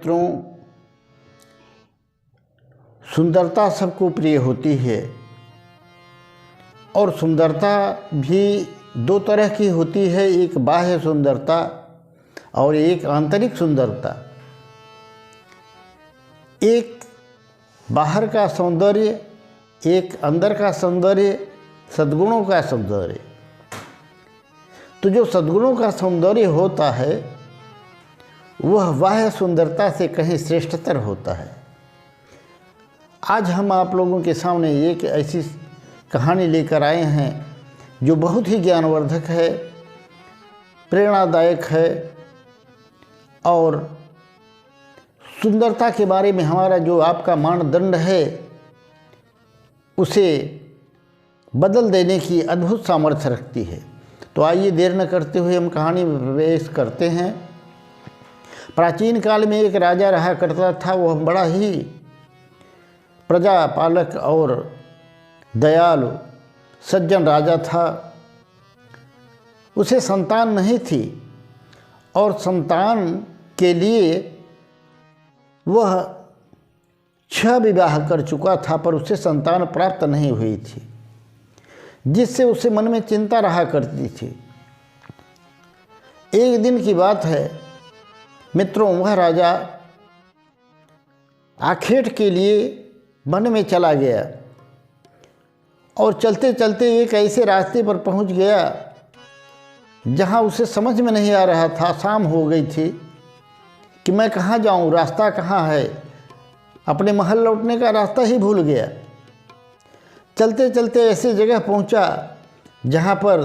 मित्रों, सुंदरता सबको प्रिय होती है और सुंदरता भी दो तरह की होती है, एक बाह्य सुंदरता और एक आंतरिक सुंदरता। एक बाहर का सौंदर्य, एक अंदर का सौंदर्य, सद्गुणों का सौंदर्य। तो जो सद्गुणों का सौंदर्य होता है वह बाह्य सुंदरता से कहीं श्रेष्ठतर होता है। आज हम आप लोगों के सामने एक ऐसी कहानी लेकर आए हैं जो बहुत ही ज्ञानवर्धक है, प्रेरणादायक है और सुंदरता के बारे में हमारा जो आपका मानदंड है उसे बदल देने की अद्भुत सामर्थ्य रखती है। तो आइए देर न करते हुए हम कहानी में प्रवेश करते हैं। प्राचीन काल में एक राजा रहा करता था। वह बड़ा ही प्रजापालक और दयालु सज्जन राजा था। उसे संतान नहीं थी और संतान के लिए वह 6 विवाह कर चुका था, पर उसे संतान प्राप्त नहीं हुई थी, जिससे उसे मन में चिंता रहा करती थी। एक दिन की बात है मित्रों, वह राजा आखेट के लिए वन में चला गया और चलते चलते एक ऐसे रास्ते पर पहुंच गया जहां उसे समझ में नहीं आ रहा था। शाम हो गई थी कि मैं कहाँ जाऊं, रास्ता कहाँ है। अपने महल लौटने का रास्ता ही भूल गया। चलते चलते ऐसी जगह पहुंचा जहां पर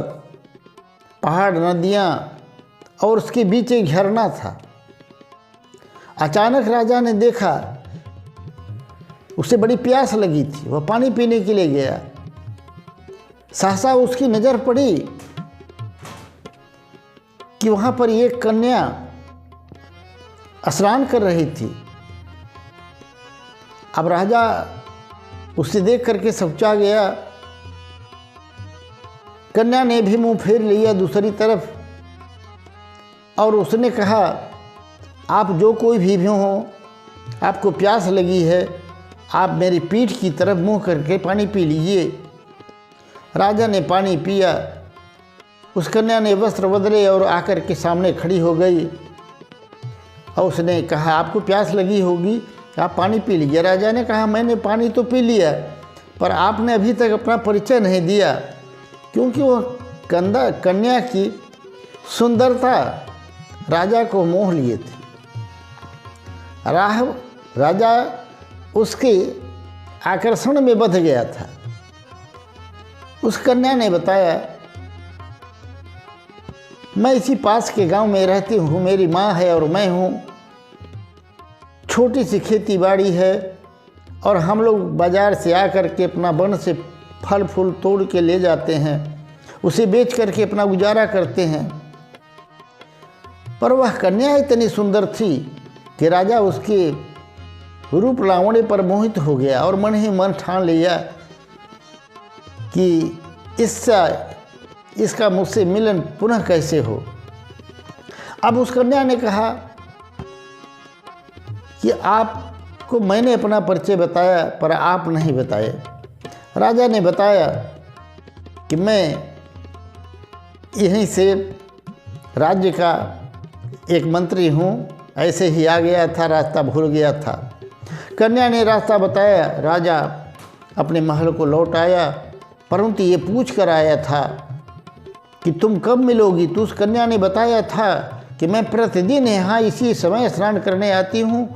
पहाड़, नदियां और उसके बीच एक झरना था। अचानक राजा ने देखा, उसे बड़ी प्यास लगी थी। वह पानी पीने के लिए गया। सहसा उसकी नज़र पड़ी कि वहाँ पर एक कन्या स्नान कर रही थी। अब राजा उसे देख करके सकुचा गया। कन्या ने भी मुंह फेर लिया दूसरी तरफ और उसने कहा, आप जो कोई भी हो, आपको प्यास लगी है, आप मेरी पीठ की तरफ मुंह करके पानी पी लीजिए। राजा ने पानी पिया। उस कन्या ने वस्त्र बदले और आकर के सामने खड़ी हो गई और उसने कहा, आपको प्यास लगी होगी, आप पानी पी लीजिए। राजा ने कहा, मैंने पानी तो पी लिया, पर आपने अभी तक अपना परिचय नहीं दिया। क्योंकि वह कन्या की सुंदरता राजा को मोह लिए थे। राजा उसके आकर्षण में बंध गया था। उस कन्या ने बताया, मैं इसी पास के गांव में रहती हूँ, मेरी माँ है और मैं हूँ। छोटी सी खेती बाड़ी है और हम लोग बाज़ार से आकर के अपना वन से फल फूल तोड़ के ले जाते हैं, उसे बेच करके अपना गुजारा करते हैं। पर वह कन्या इतनी सुंदर थी कि राजा उसके रूप लावण्य पर मोहित हो गया और मन ही मन ठान लिया कि इसका मुझसे मिलन पुनः कैसे हो। अब उस कन्या ने कहा कि आपको मैंने अपना परिचय बताया पर आप नहीं बताए। राजा ने बताया कि मैं यहीं से राज्य का एक मंत्री हूँ, ऐसे ही आ गया था, रास्ता भूल गया था। कन्या ने रास्ता बताया। राजा अपने महल को लौट आया, परंतु ये पूछ कर आया था कि तुम कब मिलोगी। तो उस कन्या ने बताया था कि मैं प्रतिदिन यहाँ इसी समय स्नान करने आती हूँ,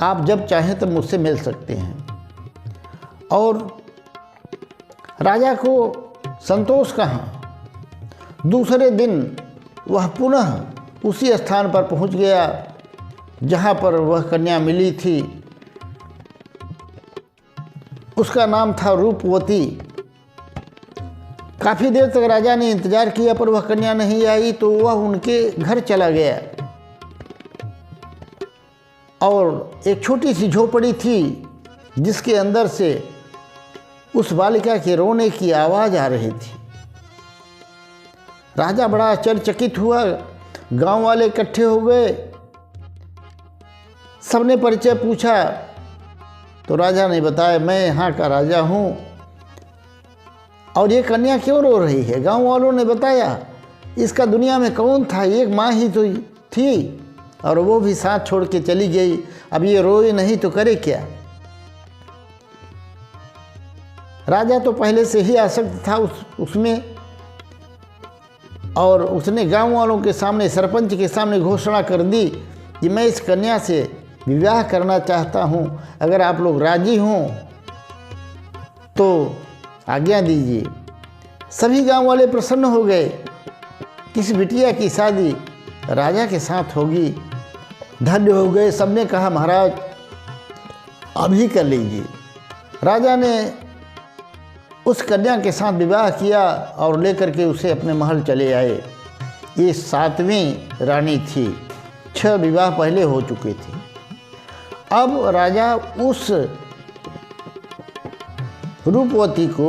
आप जब चाहें तब मुझसे मिल सकते हैं। और राजा को संतोष कहाँ। दूसरे दिन वह पुनः उसी स्थान पर पहुँच गया जहाँ पर वह कन्या मिली थी। उसका नाम था रूपवती। काफ़ी देर तक राजा ने इंतजार किया पर वह कन्या नहीं आई, तो वह उनके घर चला गया और एक छोटी सी झोपड़ी थी जिसके अंदर से उस बालिका के रोने की आवाज़ आ रही थी। राजा बड़ा आश्चर्यचकित हुआ। गांव वाले इकट्ठे हो गए सबने परिचय पूछा तो राजा ने बताया, मैं यहाँ का राजा हूँ और ये कन्या क्यों रो रही है। गांव वालों ने बताया, इसका दुनिया में कौन था, एक माँ ही तो थी और वो भी साथ छोड़ के चली गई। अब ये रोए नहीं तो करे क्या। राजा तो पहले से ही आसक्त था उसमें और उसने गांव वालों के सामने, सरपंच के सामने घोषणा कर दी कि मैं इस कन्या से विवाह करना चाहता हूं, अगर आप लोग राजी हों तो आज्ञा दीजिए। सभी गांव वाले प्रसन्न हो गए। किस बिटिया की शादी राजा के साथ होगी, धन्य हो गए। सबने कहा, महाराज अभी कर लीजिए। राजा ने उस कन्या के साथ विवाह किया और लेकर के उसे अपने महल चले आए। ये 7वीं रानी थी, 6 विवाह पहले हो चुके थे। अब राजा उस रूपवती को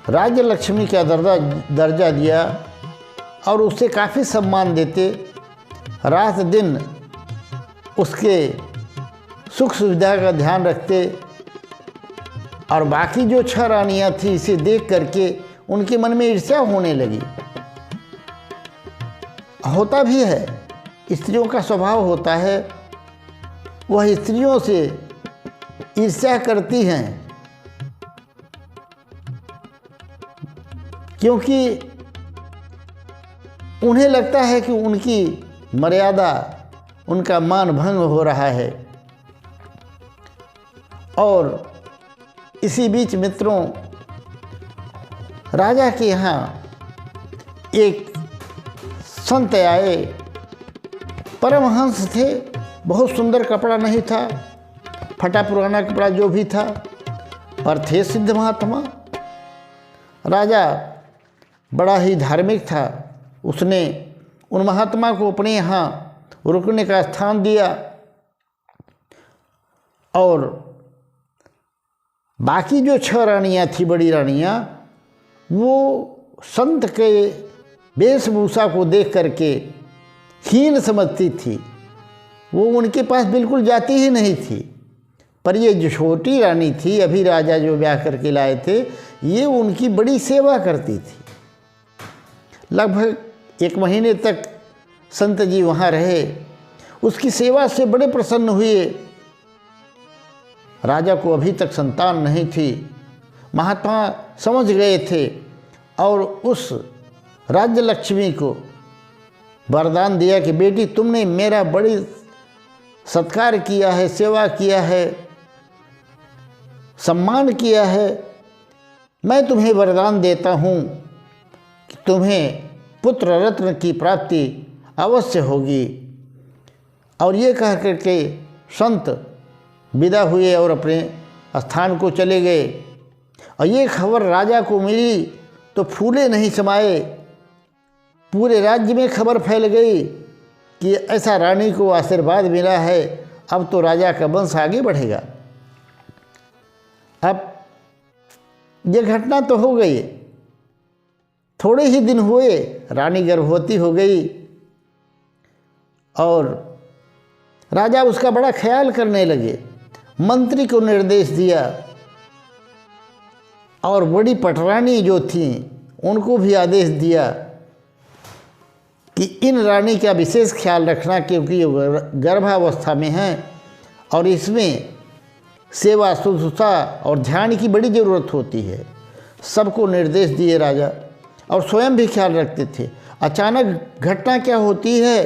राज्य लक्ष्मी का दर्जा दिया और उसे काफ़ी सम्मान देते, रात दिन उसके सुख सुविधा का ध्यान रखते। और बाकी जो 6 रानियाँ थी, इसे देख करके उनके मन में ईर्ष्या होने लगी। होता भी है, स्त्रियों का स्वभाव होता है, वह स्त्रियों से ईर्ष्या करती हैं क्योंकि उन्हें लगता है कि उनकी मर्यादा, उनका मान भंग हो रहा है। और इसी बीच मित्रों, राजा के यहाँ एक संत आए, परमहंस थे। बहुत सुंदर कपड़ा नहीं था, फटा पुराना कपड़ा जो भी था, पर थे सिद्ध महात्मा। राजा बड़ा ही धार्मिक था। उसने उन महात्मा को अपने यहाँ रुकने का स्थान दिया और बाकी जो 6 रानियाँ थी, बड़ी रानियाँ, वो संत के वेशभूषा को देख करके हीन समझती थी। वो उनके पास बिल्कुल जाती ही नहीं थी। पर ये जो छोटी रानी थी, अभी राजा जो ब्याह करके लाए थे, ये उनकी बड़ी सेवा करती थी। लगभग 1 महीने तक संत जी वहाँ रहे, उसकी सेवा से बड़े प्रसन्न हुए। राजा को अभी तक संतान नहीं थी, महात्मा समझ गए थे और उस राज्य लक्ष्मी को वरदान दिया कि बेटी, तुमने मेरा बड़ी सत्कार किया है, सेवा किया है, सम्मान किया है, मैं तुम्हें वरदान देता हूँ कि तुम्हें पुत्र रत्न की प्राप्ति अवश्य होगी। और ये कह करके संत विदा हुए और अपने स्थान को चले गए। और ये खबर राजा को मिली तो फूले नहीं समाये, पूरे राज्य में खबर फैल गई कि ऐसा रानी को आशीर्वाद मिला है, अब तो राजा का वंश आगे बढ़ेगा। अब ये घटना तो हो गई, थोड़े ही दिन हुए रानी गर्भवती हो गई और राजा उसका बड़ा ख्याल करने लगे। मंत्री को निर्देश दिया और बड़ी पटरानी जो थी उनको भी आदेश दिया कि इन रानी का विशेष ख्याल रखना, क्योंकि ये गर्भावस्था में है और इसमें सेवा, शुश्रूषा और ध्यान की बड़ी ज़रूरत होती है। सबको निर्देश दिए राजा और स्वयं भी ख्याल रखते थे। अचानक घटना क्या होती है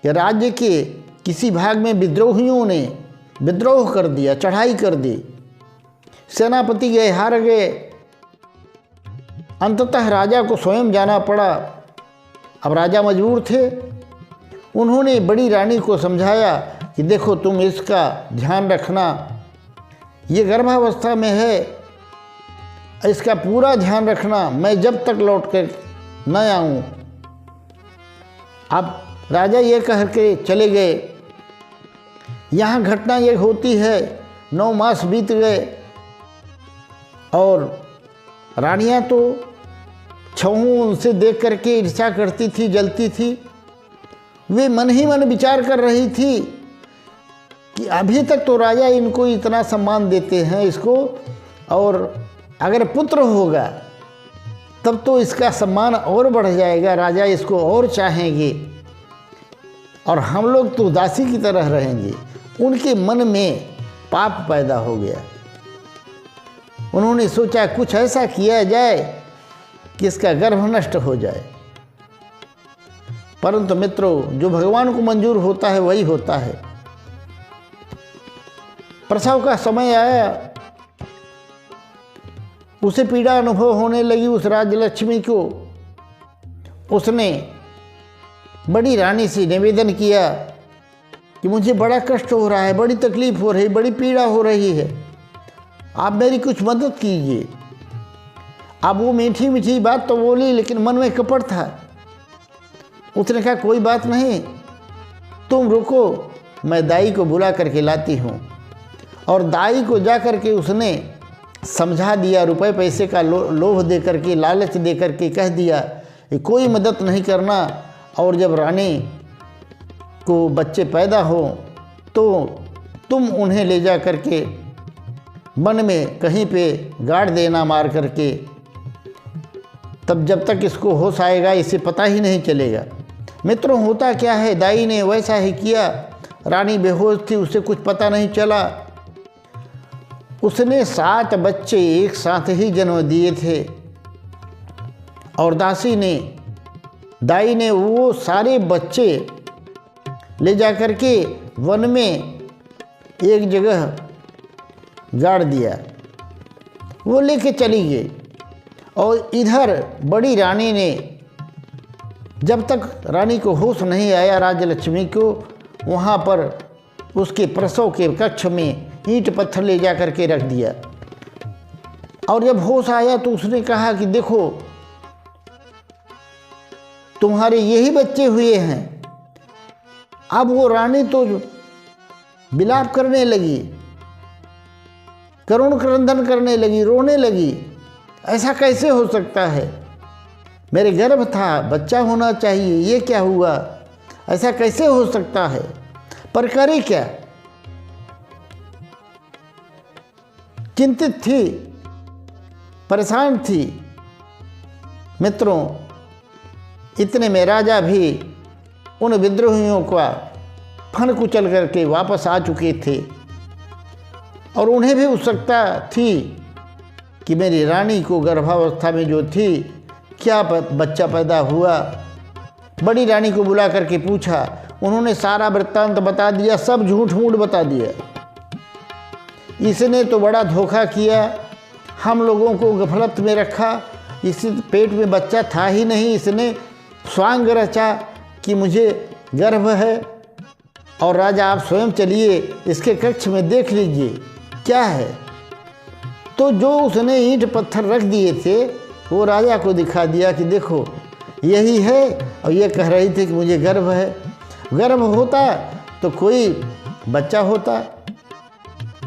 कि राज्य के किसी भाग में विद्रोहियों ने विद्रोह कर दिया, चढ़ाई कर दी, सेनापति गए, हार गए। अंततः राजा को स्वयं जाना पड़ा। अब राजा मजबूर थे। उन्होंने बड़ी रानी को समझाया कि देखो, तुम इसका ध्यान रखना, ये गर्भावस्था में है, इसका पूरा ध्यान रखना, मैं जब तक लौट कर न आऊँ। अब राजा ये कह के चले गए। यहाँ घटना ये होती है, 9 मास बीत गए और रानियाँ तो छहों उनसे देख करके ईर्ष्या करती थी, जलती थी। वे मन ही मन विचार कर रही थी कि अभी तक तो राजा इनको इतना सम्मान देते हैं इसको, और अगर पुत्र होगा तब तो इसका सम्मान और बढ़ जाएगा, राजा इसको और चाहेंगे और हम लोग तो दासी की तरह रहेंगे। उनके मन में पाप पैदा हो गया। उन्होंने सोचा कुछ ऐसा किया जाए कि इसका गर्भ नष्ट हो जाए। परंतु मित्रों, जो भगवान को मंजूर होता है वही होता है। प्रसव का समय आया, उसे पीड़ा अनुभव होने लगी उस राजलक्ष्मी को। उसने बड़ी रानी से निवेदन किया कि मुझे बड़ा कष्ट हो रहा है, बड़ी तकलीफ हो रही, बड़ी पीड़ा हो रही है, आप मेरी कुछ मदद कीजिए। अब वो मीठी मीठी बात तो बोली, लेकिन मन में कपट था। उसने कहा कोई बात नहीं, तुम रुको, मैं दाई को बुला करके लाती हूँ। और दाई को जा करके उसने समझा दिया, रुपए पैसे का लोभ दे करके, लालच दे करके कह दिया कि कोई मदद नहीं करना, और जब रानी को बच्चे पैदा हो तो तुम उन्हें ले जा करके वन में कहीं पे गाड़ देना मार करके, तब जब तक इसको होश आएगा इसे पता ही नहीं चलेगा। मित्रों, होता क्या है, दाई ने वैसा ही किया। रानी बेहोश थी, उसे कुछ पता नहीं चला। उसने 7 बच्चे एक साथ ही जन्म दिए थे, और दाई ने वो सारे बच्चे ले जा कर के वन में एक जगह गाड़ दिया। वो लेके चली गई। और इधर बड़ी रानी ने, जब तक रानी को होश नहीं आया राजलक्ष्मी को, वहाँ पर उसके प्रसव के कक्ष में ईंट पत्थर ले जा कर के रख दिया। और जब होश आया तो उसने कहा कि देखो, तुम्हारे यही बच्चे हुए हैं। अब वो रानी तो विलाप करने लगी, करुण क्रंदन करने लगी, रोने लगी। ऐसा कैसे हो सकता है, मेरे गर्भ था, बच्चा होना चाहिए, ये क्या हुआ, ऐसा कैसे हो सकता है, पर करे क्या। चिंतित थी, परेशान थी। मित्रों, इतने में राजा भी उन विद्रोहियों का फन कुचल करके वापस आ चुके थे, और उन्हें भी उत्सुकता थी कि मेरी रानी को गर्भावस्था में जो थी क्या बच्चा पैदा हुआ। बड़ी रानी को बुला करके पूछा। उन्होंने सारा वृत्तांत बता दिया, सब झूठ मूठ बता दिया। इसने तो बड़ा धोखा किया, हम लोगों को गफलत में रखा, इस पेट में बच्चा था ही नहीं, इसने स्वांग रचा कि मुझे गर्भ है। और राजा आप स्वयं चलिए, इसके कक्ष में देख लीजिए क्या है। तो जो उसने ईंट पत्थर रख दिए थे वो राजा को दिखा दिया कि देखो यही है, और ये कह रही थी कि मुझे गर्भ है। गर्भ होता तो कोई बच्चा होता।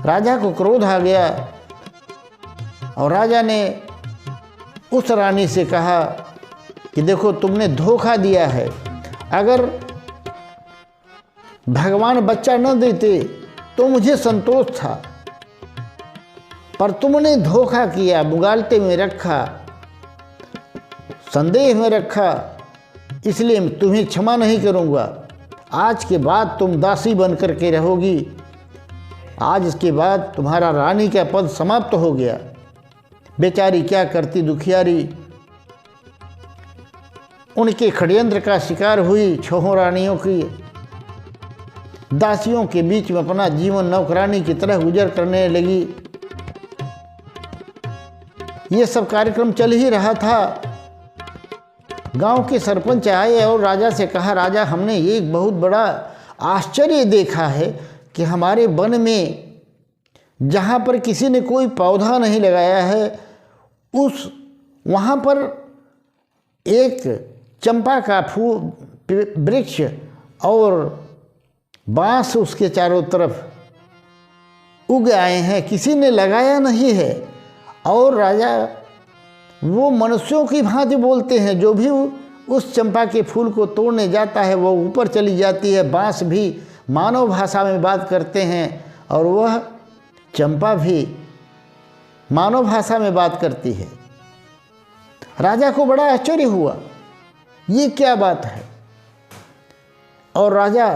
राजा को क्रोध आ गया, और राजा ने उस रानी से कहा कि देखो, तुमने धोखा दिया है। अगर भगवान बच्चा न देते तो मुझे संतोष था, पर तुमने धोखा किया, मुगालते में रखा, संदेह में रखा, इसलिए तुम्हें क्षमा नहीं करूँगा। आज के बाद तुम दासी बन कर के रहोगी। आज इसके बाद तुम्हारा रानी का पद समाप्त हो गया। बेचारी क्या करती, दुखियारी उनके षड्यंत्र का शिकार हुई। 6 रानियों की दासियों के बीच में अपना जीवन नौकरानी की तरह गुजर करने लगी। ये सब कार्यक्रम चल ही रहा था। गांव के सरपंच आए और राजा से कहा, राजा, हमने ये एक बहुत बड़ा आश्चर्य देखा है कि हमारे वन में जहाँ पर किसी ने कोई पौधा नहीं लगाया है, वहाँ पर एक चंपा का फूल वृक्ष और बांस उसके चारों तरफ उग आए हैं, किसी ने लगाया नहीं है। और राजा वो मनुष्यों की भांति बोलते हैं, जो भी उस चंपा के फूल को तोड़ने जाता है वो ऊपर चली जाती है, बांस भी मानव भाषा में बात करते हैं और वह चंपा भी मानव भाषा में बात करती है। राजा को बड़ा आश्चर्य हुआ, ये क्या बात है। और राजा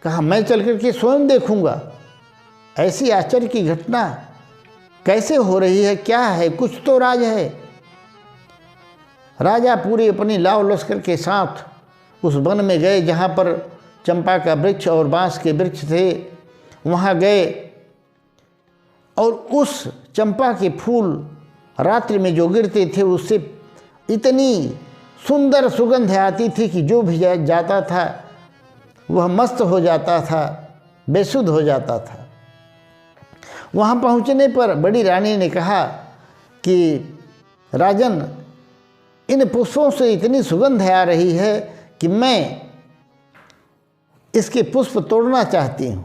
कहा, मैं चल कर के स्वयं देखूंगा ऐसी आश्चर्य की घटना कैसे हो रही है, क्या है, कुछ तो राज है। राजा पूरी अपनी लाव लश्कर के साथ उस वन में गए जहाँ पर चंपा का वृक्ष और बांस के वृक्ष थे। वहाँ गए और उस चंपा के फूल रात्रि में जो गिरते थे उससे इतनी सुंदर सुगंध आती थी कि जो भी जाता था वह मस्त हो जाता था, बेसुध हो जाता था। वहाँ पहुँचने पर बड़ी रानी ने कहा कि राजन, इन पुष्पों से इतनी सुगंध आ रही है कि मैं इसके पुष्प तोड़ना चाहती हूँ।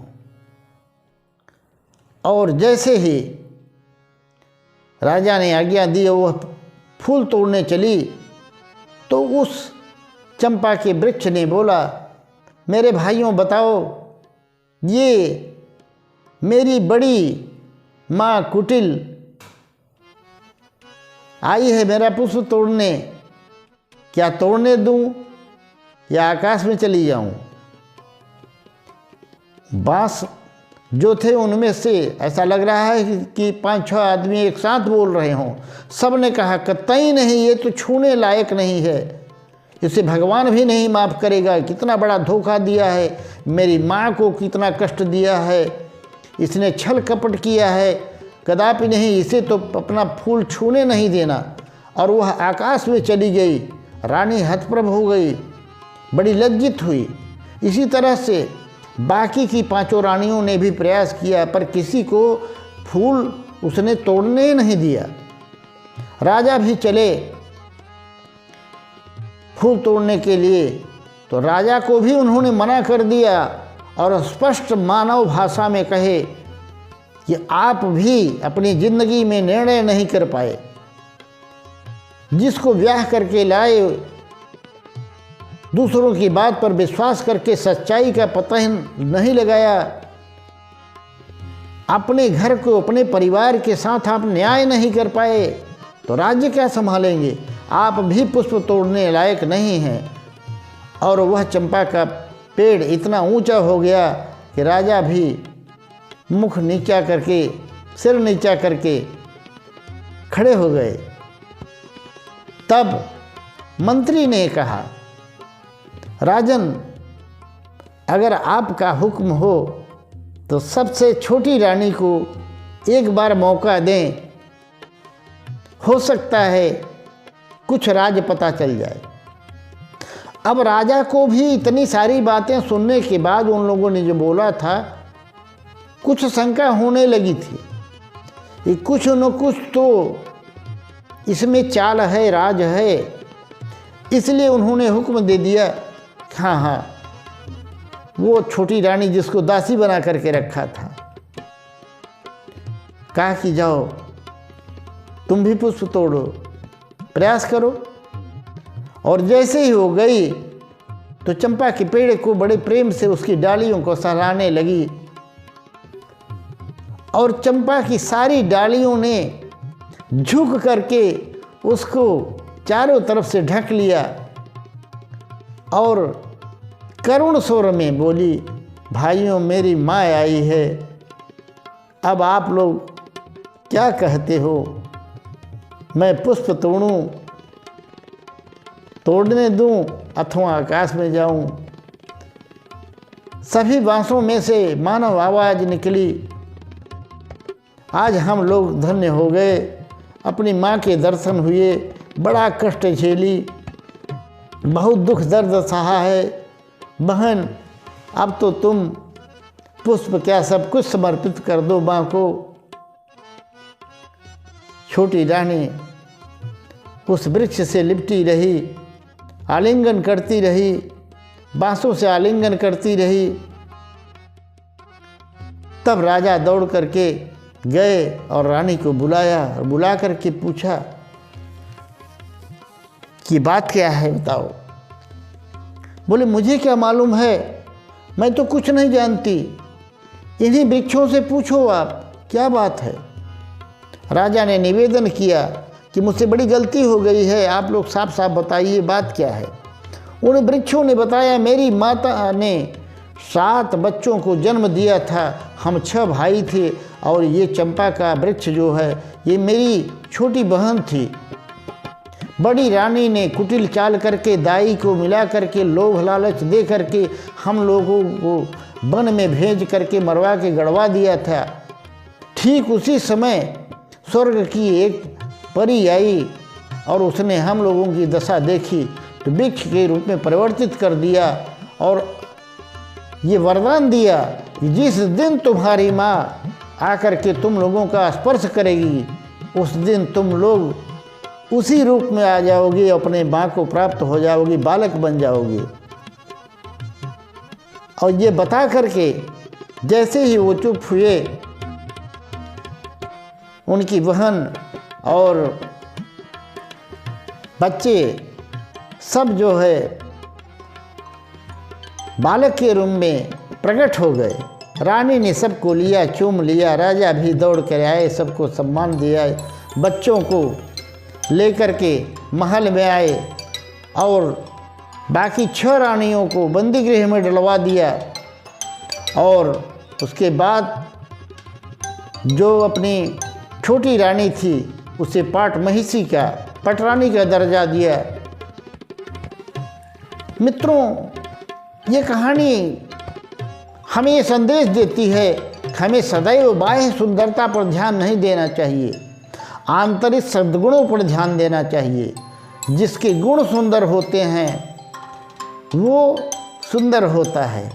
और जैसे ही राजा ने आज्ञा दी वह फूल तोड़ने चली तो उस चंपा के वृक्ष ने बोला, मेरे भाइयों बताओ, ये मेरी बड़ी माँ कुटिल आई है मेरा पुष्प तोड़ने, क्या तोड़ने दूं या आकाश में चली जाऊं। बांस जो थे उनमें से ऐसा लग रहा है कि 5-6 आदमी एक साथ बोल रहे हों। सब ने कहा, कतई नहीं, ये तो छूने लायक नहीं है, इसे भगवान भी नहीं माफ़ करेगा। कितना बड़ा धोखा दिया है, मेरी माँ को कितना कष्ट दिया है, इसने छल कपट किया है, कदापि नहीं, इसे तो अपना फूल छूने नहीं देना। और वह आकाश में चली गई। रानी हतप्रभ हो गई, बड़ी लज्जित हुई। इसी तरह से बाकी की 5 रानियों ने भी प्रयास किया पर किसी को फूल उसने तोड़ने नहीं दिया। राजा भी चले फूल तोड़ने के लिए तो राजा को भी उन्होंने मना कर दिया और स्पष्ट मानव भाषा में कहे कि आप भी अपनी जिंदगी में निर्णय नहीं कर पाए, जिसको ब्याह करके लाए दूसरों की बात पर विश्वास करके सच्चाई का पता ही नहीं लगाया, अपने घर को अपने परिवार के साथ आप न्याय नहीं कर पाए तो राज्य क्या संभालेंगे। आप भी पुष्प तोड़ने लायक नहीं हैं। और वह चंपा का पेड़ इतना ऊंचा हो गया कि राजा भी मुख नीचा करके, सिर नीचा करके खड़े हो गए। तब मंत्री ने कहा, राजन, अगर आपका हुक्म हो तो सबसे छोटी रानी को एक बार मौका दें, हो सकता है कुछ राज पता चल जाए। अब राजा को भी इतनी सारी बातें सुनने के बाद उन लोगों ने जो बोला था कुछ शंका होने लगी थी कि कुछ न कुछ तो इसमें चाल है, राज है। इसलिए उन्होंने हुक्म दे दिया, हाँ हाँ, वो छोटी रानी जिसको दासी बना करके रखा था, कहा कि जाओ तुम भी पुष्प तोड़ो, प्रयास करो। और जैसे ही हो गई तो चंपा के पेड़ को बड़े प्रेम से उसकी डालियों को सहलाने लगी और चंपा की सारी डालियों ने झुक करके उसको चारों तरफ से ढक लिया और करुण स्वर में बोली, भाइयों, मेरी माँ आई है, अब आप लोग क्या कहते हो, मैं पुष्प तोड़ने दूं अथवा आकाश में जाऊं। सभी बांसों में से मानव आवाज़ निकली, आज हम लोग धन्य हो गए, अपनी माँ के दर्शन हुए, बड़ा कष्ट झेली, बहुत दुख दर्द सहा है। बहन, अब तो तुम पुष्प क्या सब कुछ समर्पित कर दो माँ को। छोटी रानी उस वृक्ष से लिपटी रही, आलिंगन करती रही, बांसों से आलिंगन करती रही। तब राजा दौड़ करके गए और रानी को बुलाया और बुला करके पूछा कि बात क्या है, बताओ। बोले, मुझे क्या मालूम है, मैं तो कुछ नहीं जानती, इन्हीं वृक्षों से पूछो आप क्या बात है। राजा ने निवेदन किया कि मुझसे बड़ी गलती हो गई है, आप लोग साफ साफ बताइए बात क्या है। उन वृक्षों ने बताया, मेरी माता ने 7 बच्चों को जन्म दिया था, हम 6 भाई थे और ये चंपा का वृक्ष जो है ये मेरी छोटी बहन थी। बड़ी रानी ने कुटिल चाल करके दाई को मिला करके लोभ लालच दे करके हम लोगों को वन में भेज करके मरवा के गड़वा दिया था। ठीक उसी समय स्वर्ग की एक परी आई और उसने हम लोगों की दशा देखी तो वृक्ष के रूप में परिवर्तित कर दिया और ये वरदान दिया कि जिस दिन तुम्हारी माँ आकर के तुम लोगों का स्पर्श करेगी उस दिन तुम लोग उसी रूप में आ जाओगे, अपने माँ को प्राप्त हो जाओगी, बालक बन जाओगे। और ये बता करके जैसे ही वो चुप हुए, उनकी बहन और बच्चे सब जो है बालक के रूप में प्रकट हो गए। रानी ने सबको लिया, चूम लिया, राजा भी दौड़ कर आए, सबको सम्मान दिया, बच्चों को लेकर के महल में आए और बाकी 6 रानियों को बंदी गृह में डलवा दिया। और उसके बाद जो अपनी छोटी रानी थी उसे पाट महिषी का, पटरानी का दर्जा दिया। मित्रों, ये कहानी हमें ये संदेश देती है हमें सदैव बाह्य सुंदरता पर ध्यान नहीं देना चाहिए, आंतरिक सद्गुणों पर ध्यान देना चाहिए। जिसके गुण सुंदर होते हैं वो सुंदर होता है।